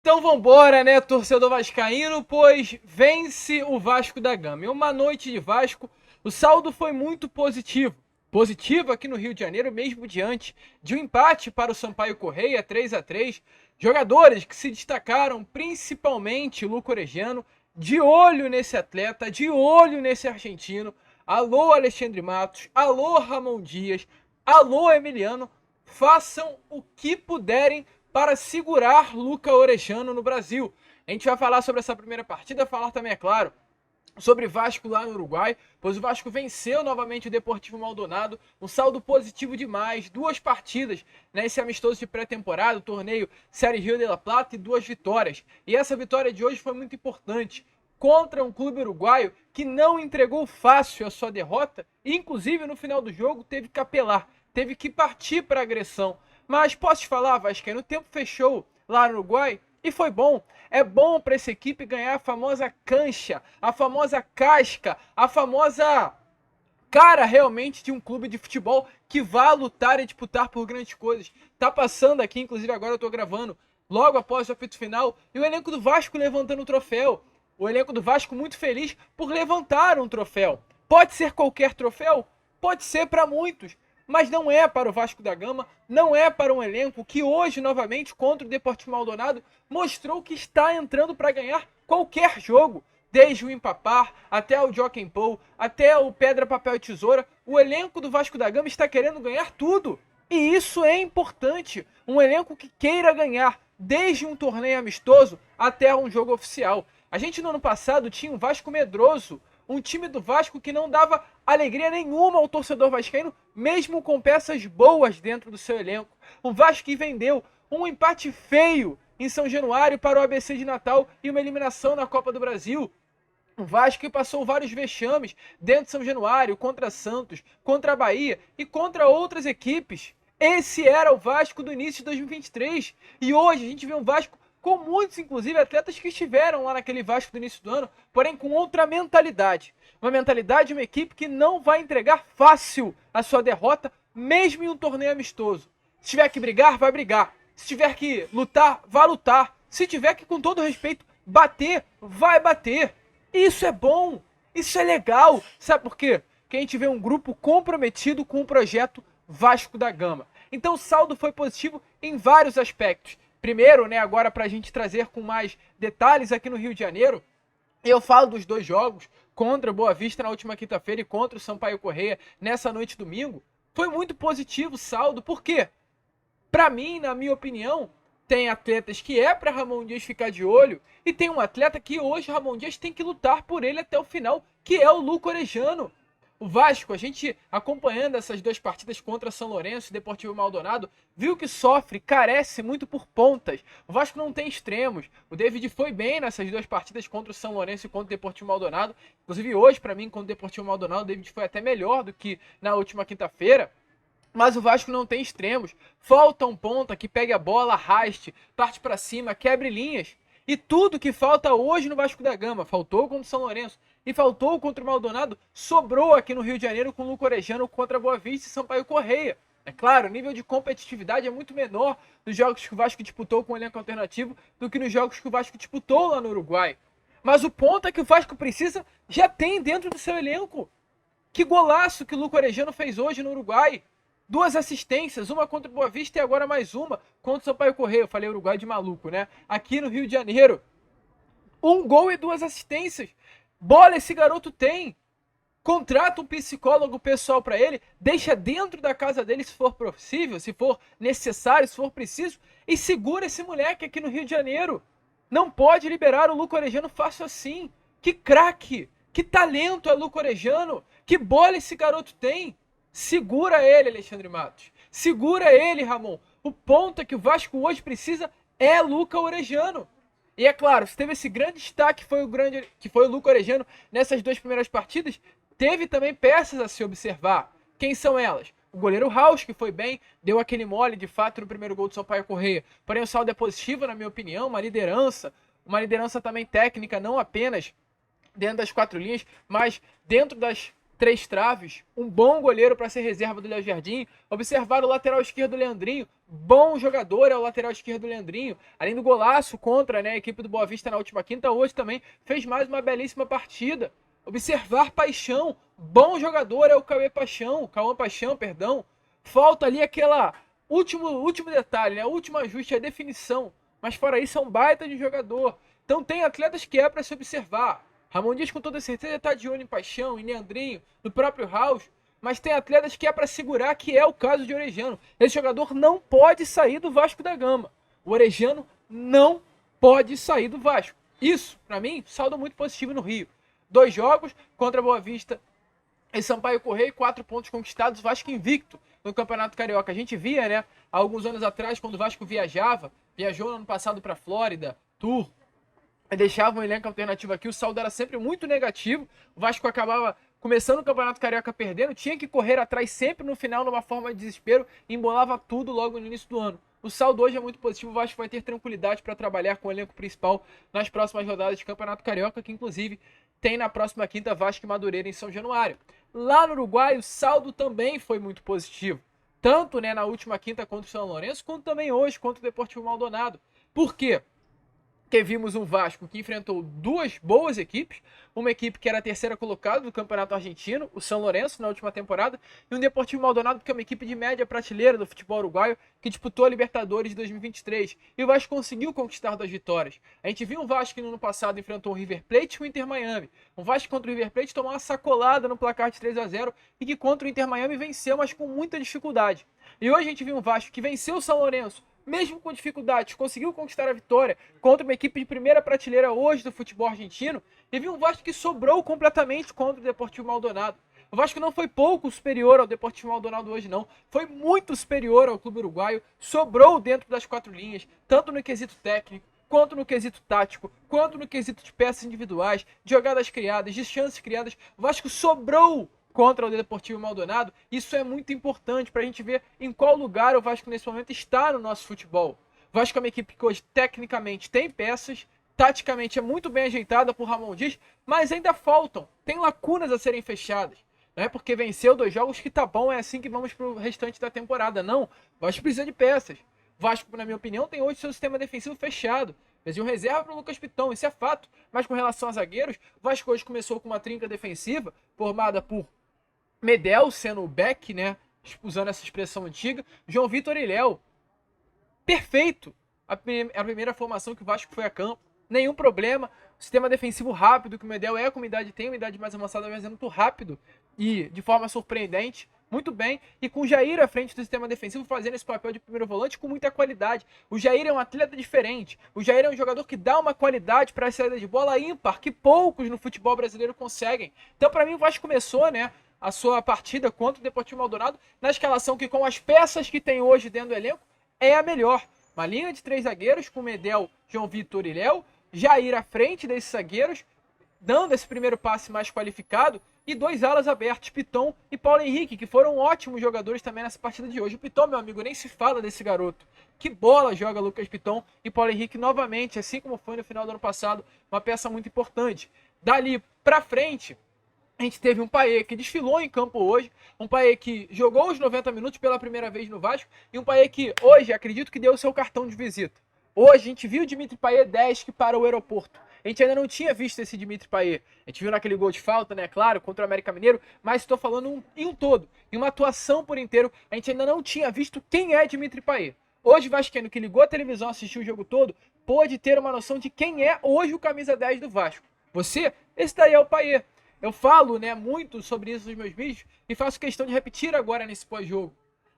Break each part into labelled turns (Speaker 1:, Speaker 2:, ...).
Speaker 1: Então vambora, né, torcedor vascaíno, pois vence o Vasco da Gama. Em uma noite de Vasco, o saldo foi muito positivo. Positivo aqui no Rio de Janeiro, mesmo diante de um empate para o Sampaio Corrêa, 3-3. Jogadores que se destacaram, principalmente o Luco Orejano, de olho nesse atleta, de olho nesse argentino. Alô, Alexandre Matos, alô, Ramon Dias, alô, Emiliano, façam o que puderem para segurar Luca Orejano no Brasil. A gente vai falar sobre essa primeira partida, falar também, é claro, sobre Vasco lá no Uruguai, pois o Vasco venceu novamente o Deportivo Maldonado, um saldo positivo demais, duas partidas nesse amistoso de pré-temporada, o torneio Série Rio de la Plata, e duas vitórias. E essa vitória de hoje foi muito importante, contra um clube uruguaio que não entregou fácil a sua derrota, e inclusive no final do jogo teve que apelar, teve que partir para a agressão. Mas posso te falar, Vascaíno, o tempo fechou lá no Uruguai e foi bom. É bom para essa equipe ganhar a famosa cancha, a famosa casca, a famosa cara realmente de um clube de futebol que vai lutar e disputar por grandes coisas. Tá passando aqui, inclusive agora eu tô gravando, logo após o apito final, e o elenco do Vasco levantando o troféu. O elenco do Vasco muito feliz por levantar um troféu. Pode ser qualquer troféu? Pode ser para muitos, mas não é para o Vasco da Gama, não é para um elenco que hoje, novamente, contra o Deportivo Maldonado, mostrou que está entrando para ganhar qualquer jogo. Desde o Empapar, até o Joaquim Pou, até o Pedra, Papel e Tesoura, o elenco do Vasco da Gama está querendo ganhar tudo. E isso é importante. Um elenco que queira ganhar, desde um torneio amistoso até um jogo oficial. A gente no ano passado tinha um Vasco medroso, um time do Vasco que não dava alegria nenhuma ao torcedor vascaíno, mesmo com peças boas dentro do seu elenco. Um Vasco que vendeu um empate feio em São Januário para o ABC de Natal e uma eliminação na Copa do Brasil. Um Vasco que passou vários vexames dentro de São Januário, contra Santos, contra a Bahia e contra outras equipes. Esse era o Vasco do início de 2023. E hoje a gente vê um Vasco com muitos, inclusive, atletas que estiveram lá naquele Vasco do início do ano, porém com outra mentalidade. Uma mentalidade de uma equipe que não vai entregar fácil a sua derrota, mesmo em um torneio amistoso. Se tiver que brigar, vai brigar. Se tiver que lutar, vai lutar. Se tiver que, com todo respeito, bater, vai bater. Isso é bom, isso é legal. Sabe por quê? Porque a gente vê um grupo comprometido com o projeto Vasco da Gama. Então o saldo foi positivo em vários aspectos. Primeiro, né, agora para a gente trazer com mais detalhes aqui no Rio de Janeiro, eu falo dos dois jogos, contra o Boa Vista na última quinta-feira e contra o Sampaio Corrêa nessa noite domingo. Foi muito positivo o saldo, por quê? Para mim, na minha opinião, tem atletas que é para Ramon Dias ficar de olho e tem um atleta que hoje Ramon Dias tem que lutar por ele até o final, que é o Luco Orejano. O Vasco, a gente acompanhando essas duas partidas contra São Lourenço e Deportivo Maldonado, viu que sofre, carece muito por pontas. O Vasco não tem extremos. O David foi bem nessas duas partidas contra o São Lourenço e contra o Deportivo Maldonado. Inclusive hoje, para mim, contra o Deportivo Maldonado, o David foi até melhor do que na última quinta-feira. Mas o Vasco não tem extremos. Falta um ponta que pegue a bola, arraste, parte para cima, quebre linhas. E tudo que falta hoje no Vasco da Gama, faltou contra o São Lourenço e faltou contra o Maldonado, sobrou aqui no Rio de Janeiro com o Luco Orejano contra Boa Vista e Sampaio Corrêa. É claro, o nível de competitividade é muito menor nos jogos que o Vasco disputou com o elenco alternativo do que nos jogos que o Vasco disputou lá no Uruguai. Mas o ponto é que o Vasco precisa já tem dentro do seu elenco. Que golaço que o Luco Orejano fez hoje no Uruguai. Duas assistências, uma contra o Boa Vista e agora mais uma contra o Sampaio Corrêa. Eu falei Uruguai de maluco, né? Aqui no Rio de Janeiro. Um gol e duas assistências. Bola esse garoto tem. Contrata um psicólogo pessoal para ele, deixa dentro da casa dele se for possível, se for necessário, se for preciso, e segura esse moleque aqui no Rio de Janeiro. Não pode liberar o Luco Orejano fácil assim. Que craque, que talento é Luco Orejano, que bola esse garoto tem. Segura ele, Alexandre Matos. Segura ele, Ramon. O ponto é que o Vasco hoje precisa é Luca Orejano. E é claro, se teve esse grande destaque que foi o Luca Orejano nessas duas primeiras partidas, teve também peças a se observar. Quem são elas? O goleiro Raus, que foi bem, deu aquele mole de fato no primeiro gol do Sampaio Corrêa. Porém, o saldo é positivo, na minha opinião, uma liderança também técnica, não apenas dentro das quatro linhas, mas dentro das três traves, um bom goleiro para ser reserva do Léo Jardim. Observar o lateral esquerdo, Leandrinho, bom jogador, é o lateral esquerdo Leandrinho, além do golaço contra, né, a equipe do Boa Vista na última quinta, hoje também fez mais uma belíssima partida. Observar Paixão, bom jogador é o Cauã Paixão, perdão. Falta ali aquela último detalhe, né, o último ajuste, a definição. Mas fora isso é um baita de jogador. Então tem atletas que é para se observar. Ramon Dias com toda certeza está de olho em Paixão, em Leandrinho, no próprio House. Mas tem atletas que é para segurar, que é o caso de Orejano. Esse jogador não pode sair do Vasco da Gama. O Orejano não pode sair do Vasco. Isso, para mim, saldo muito positivo no Rio. 2 jogos contra Boa Vista e Sampaio Correia, 4 pontos conquistados, Vasco invicto no Campeonato Carioca. A gente via, né, há alguns anos atrás, quando o Vasco viajou no ano passado para a Flórida, Tour, e deixava um elenco alternativo aqui, o saldo era sempre muito negativo, o Vasco acabava começando o Campeonato Carioca perdendo, tinha que correr atrás sempre no final, numa forma de desespero, e embolava tudo logo no início do ano. O saldo hoje é muito positivo, o Vasco vai ter tranquilidade para trabalhar com o elenco principal nas próximas rodadas de Campeonato Carioca, que inclusive tem na próxima quinta Vasco e Madureira em São Januário. Lá no Uruguai, o saldo também foi muito positivo, tanto, né, na última quinta contra o São Lourenço, quanto também hoje contra o Deportivo Maldonado. Por quê? Porque vimos um Vasco que enfrentou 2 boas equipes, uma equipe que era a terceira colocada do Campeonato Argentino, o São Lourenço, na última temporada, e um Deportivo Maldonado, que é uma equipe de média prateleira do futebol uruguaio, que disputou a Libertadores de 2023. E o Vasco conseguiu conquistar 2 vitórias. A gente viu um Vasco que no ano passado enfrentou o River Plate e o Inter Miami. Um Vasco contra o River Plate tomou uma sacolada no placar de 3-0 e que contra o Inter Miami venceu, mas com muita dificuldade. E hoje a gente viu um Vasco que venceu o São Lourenço, mesmo com dificuldades, conseguiu conquistar a vitória contra uma equipe de primeira prateleira hoje do futebol argentino, e viu um Vasco que sobrou completamente contra o Deportivo Maldonado. O Vasco não foi pouco superior ao Deportivo Maldonado hoje, não. Foi muito superior ao clube uruguaio, sobrou dentro das 4 linhas, tanto no quesito técnico, quanto no quesito tático, quanto no quesito de peças individuais, de jogadas criadas, de chances criadas. O Vasco sobrou contra o Deportivo Maldonado. Isso é muito importante para a gente ver em qual lugar o Vasco nesse momento está no nosso futebol. O Vasco é uma equipe que hoje tecnicamente tem peças, taticamente é muito bem ajeitada por Ramon Dias, mas ainda faltam, tem lacunas a serem fechadas. Não é porque venceu 2 jogos que tá bom, é assim que vamos pro restante da temporada. Não, o Vasco precisa de peças. O Vasco, na minha opinião, tem hoje seu sistema defensivo fechado. Fez um reserva para o Lucas Piton, isso é fato. Mas com relação a zagueiros, o Vasco hoje começou com uma trinca defensiva formada por Medel sendo o back, né, usando essa expressão antiga, João Vitor e Léo. Perfeito a primeira formação que o Vasco foi a campo. Nenhum problema. O sistema defensivo rápido que o Medel é, com tem uma idade mais avançada, mas é muito rápido e de forma surpreendente. Muito bem, e com o Jair à frente do sistema defensivo fazendo esse papel de primeiro volante com muita qualidade. O Jair é um atleta diferente, o Jair é um jogador que dá uma qualidade para a saída de bola ímpar, que poucos no futebol brasileiro conseguem. Então, para mim, o Vasco começou, né, a sua partida contra o Deportivo Maldonado na escalação que, com as peças que tem hoje dentro do elenco, é a melhor. Uma linha de 3 zagueiros com Medel, João Vitor e Léo, Jair à frente desses zagueiros, dando esse primeiro passe mais qualificado, e 2 alas abertos, Piton e Paulo Henrique, que foram ótimos jogadores também nessa partida de hoje. O Piton, meu amigo, nem se fala desse garoto. Que bola joga Lucas Piton e Paulo Henrique novamente, assim como foi no final do ano passado, uma peça muito importante. Dali pra frente, a gente teve um Payet que desfilou em campo hoje, um Payet que jogou os 90 minutos pela primeira vez no Vasco, e um Payet que hoje, acredito que deu o seu cartão de visita. Hoje a gente viu o Dimitri Payet 10 que para o aeroporto. A gente ainda não tinha visto esse Dimitri Payet. A gente viu naquele gol de falta, né, claro, contra o América Mineiro, mas estou falando em um todo, em uma atuação por inteiro, a gente ainda não tinha visto quem é Dimitri Payet. Hoje o vascaíno que ligou a televisão, assistiu o jogo todo, pôde ter uma noção de quem é hoje o camisa 10 do Vasco. Você? Esse daí é o Payet. Eu falo, né, muito sobre isso nos meus vídeos e faço questão de repetir agora nesse pós-jogo.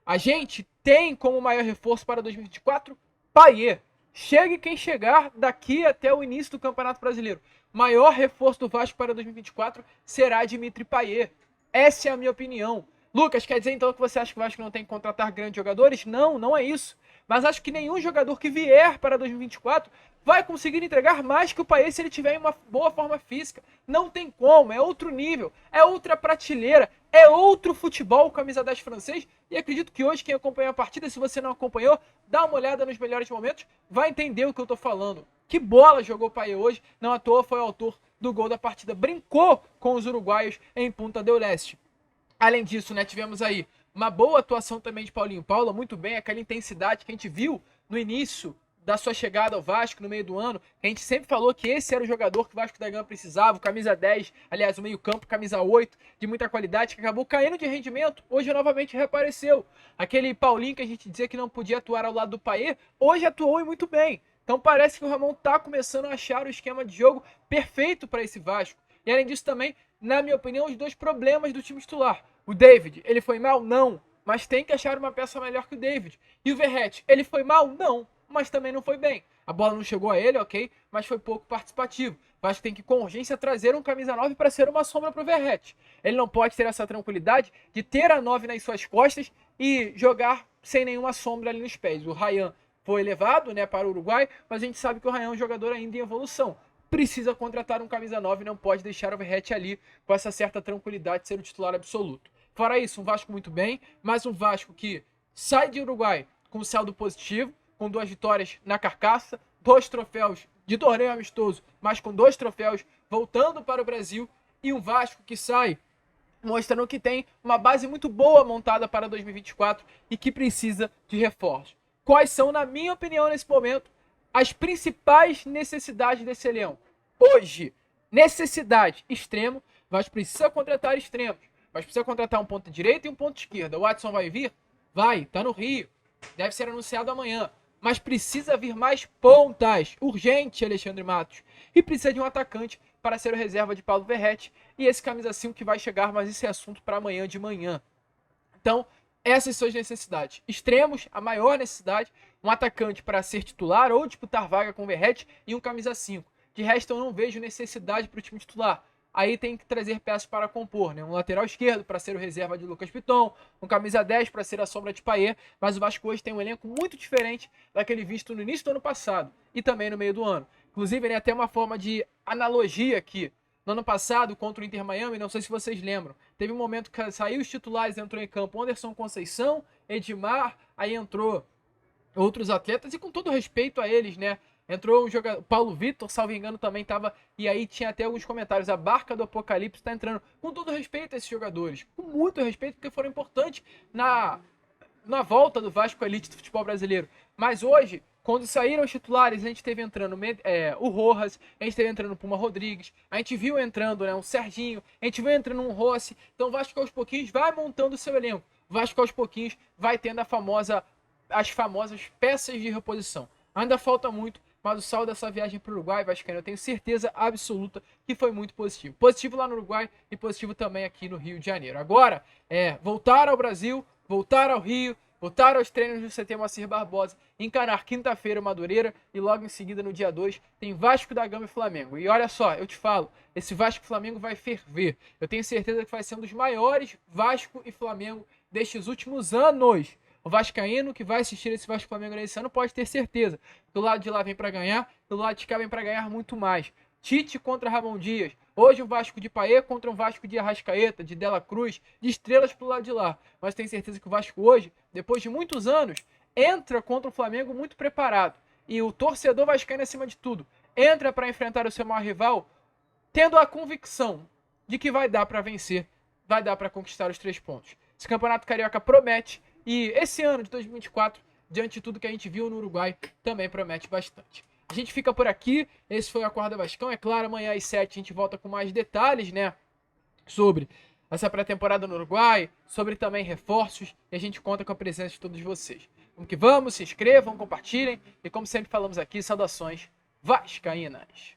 Speaker 1: A gente tem como maior reforço para 2024 Payet. Chegue quem chegar daqui até o início do Campeonato Brasileiro. Maior reforço do Vasco para 2024 será Dimitri Payet. Essa é a minha opinião. Lucas, quer dizer então que você acha que o Vasco não tem que contratar grandes jogadores? Não, não é isso. Mas acho que nenhum jogador que vier para 2024 vai conseguir entregar mais que o Payet se ele tiver em uma boa forma física. Não tem como, é outro nível, é outra prateleira, é outro futebol camisa 10 francês. E acredito que hoje quem acompanhou a partida, se você não acompanhou, dá uma olhada nos melhores momentos, vai entender o que eu tô falando. Que bola jogou o Payet hoje, não à toa foi o autor do gol da partida. Brincou com os uruguaios em Punta del Este. Além disso, né, tivemos aí uma boa atuação também de Paulinho Paula, muito bem, aquela intensidade que a gente viu no início da sua chegada ao Vasco no meio do ano. A gente sempre falou que esse era o jogador que o Vasco da Gama precisava, o camisa 10, aliás, o meio-campo, camisa 8, de muita qualidade, que acabou caindo de rendimento, hoje novamente reapareceu. Aquele Paulinho que a gente dizia que não podia atuar ao lado do Payet, hoje atuou e muito bem. Então parece que o Ramon está começando a achar o esquema de jogo perfeito para esse Vasco. E além disso também, na minha opinião, os dois problemas do time titular. O David, ele foi mal? Não. Mas tem que achar uma peça melhor que o David. E o Verratti, ele foi mal? Não. Mas também não foi bem. A bola não chegou a ele, ok, mas foi pouco participativo. O Vasco tem que, com urgência, trazer um camisa 9 para ser uma sombra para o Verratti. Ele não pode ter essa tranquilidade de ter a 9 nas suas costas e jogar sem nenhuma sombra ali nos pés. O Ryan foi levado, né, para o Uruguai, mas a gente sabe que o Ryan é um jogador ainda em evolução. Precisa contratar um camisa 9 e não pode deixar o Verratti ali com essa certa tranquilidade de ser o titular absoluto. Fora isso, um Vasco muito bem, mas um Vasco que sai de Uruguai com saldo positivo, com 2 vitórias na carcaça, 2 troféus de torneio amistoso, mas com 2 troféus voltando para o Brasil, e um Vasco que sai mostrando que tem uma base muito boa montada para 2024 e que precisa de reforços. Quais são, na minha opinião, nesse momento, as principais necessidades desse elenco? Hoje, necessidade, extremo, Vasco precisa contratar extremos. Vasco precisa contratar um ponto direito e um ponto esquerda. O Watson vai vir? Vai, tá no Rio. Deve ser anunciado amanhã. Mas precisa vir mais pontas. Urgente, Alexandre Matos. E precisa de um atacante para ser o reserva de Paulo Verratti. E esse camisa 5 que vai chegar, mas esse é assunto para amanhã de manhã. Então, essas são as necessidades. Extremos, a maior necessidade. Um atacante para ser titular ou disputar vaga com o Verratti e um camisa 5. De resto, eu não vejo necessidade para o time titular. Aí tem que trazer peças para compor, né? Um lateral esquerdo para ser o reserva de Lucas Piton, um camisa 10 para ser a sombra de Payet, mas o Vasco hoje tem um elenco muito diferente daquele visto no início do ano passado e também no meio do ano. Inclusive, até uma forma de analogia aqui. No ano passado, contra o Inter Miami, não sei se vocês lembram, teve um momento que saiu os titulares, entrou em campo Anderson Conceição, Edmar, aí entrou outros atletas, e com todo respeito a eles, né? Entrou um jogador, Paulo Vitor, salvo engano, também estava. E aí tinha até alguns comentários. A barca do Apocalipse está entrando. Com todo respeito a esses jogadores. Com muito respeito, porque foram importantes na volta do Vasco Elite do futebol brasileiro. Mas hoje, quando saíram os titulares, a gente teve entrando o Rojas, a gente teve entrando o Puma Rodrigues, a gente viu entrando, né, um Serginho, a gente viu entrando um Rossi. Então o Vasco aos pouquinhos vai montando o seu elenco. O Vasco aos pouquinhos vai tendo as famosas peças de reposição. Ainda falta muito, mas o saldo dessa viagem para o Uruguai, vascaíno, eu tenho certeza absoluta que foi muito positivo. Positivo lá no Uruguai e positivo também aqui no Rio de Janeiro. Agora, voltar ao Brasil, voltar ao Rio, voltar aos treinos do CT Moacir Barbosa, encarar quinta-feira o Madureira e logo em seguida, no dia 2, tem Vasco da Gama e Flamengo. E olha só, eu te falo, esse Vasco e Flamengo vai ferver. Eu tenho certeza que vai ser um dos maiores Vasco e Flamengo destes últimos anos. O vascaíno que vai assistir esse Vasco Flamengo nesse ano pode ter certeza. Do lado de lá vem para ganhar, do lado de cá vem para ganhar muito mais. Tite contra Ramon Dias. Hoje um Vasco de Payet contra um Vasco de Arrascaeta, de Dela Cruz, de estrelas pro lado de lá. Mas tenho certeza que o Vasco hoje, depois de muitos anos, entra contra o Flamengo muito preparado. E o torcedor vascaíno, acima de tudo, entra para enfrentar o seu maior rival, tendo a convicção de que vai dar para vencer, vai dar para conquistar os 3 pontos. Esse Campeonato Carioca promete. E esse ano de 2024, diante de tudo que a gente viu no Uruguai, também promete bastante. A gente fica por aqui. Esse foi o Acorda Vascão. É claro, amanhã às 7 a gente volta com mais detalhes, né? Sobre essa pré-temporada no Uruguai, sobre também reforços. E a gente conta com a presença de todos vocês. Vamos que vamos, se inscrevam, compartilhem. E como sempre falamos aqui, saudações vascaínas.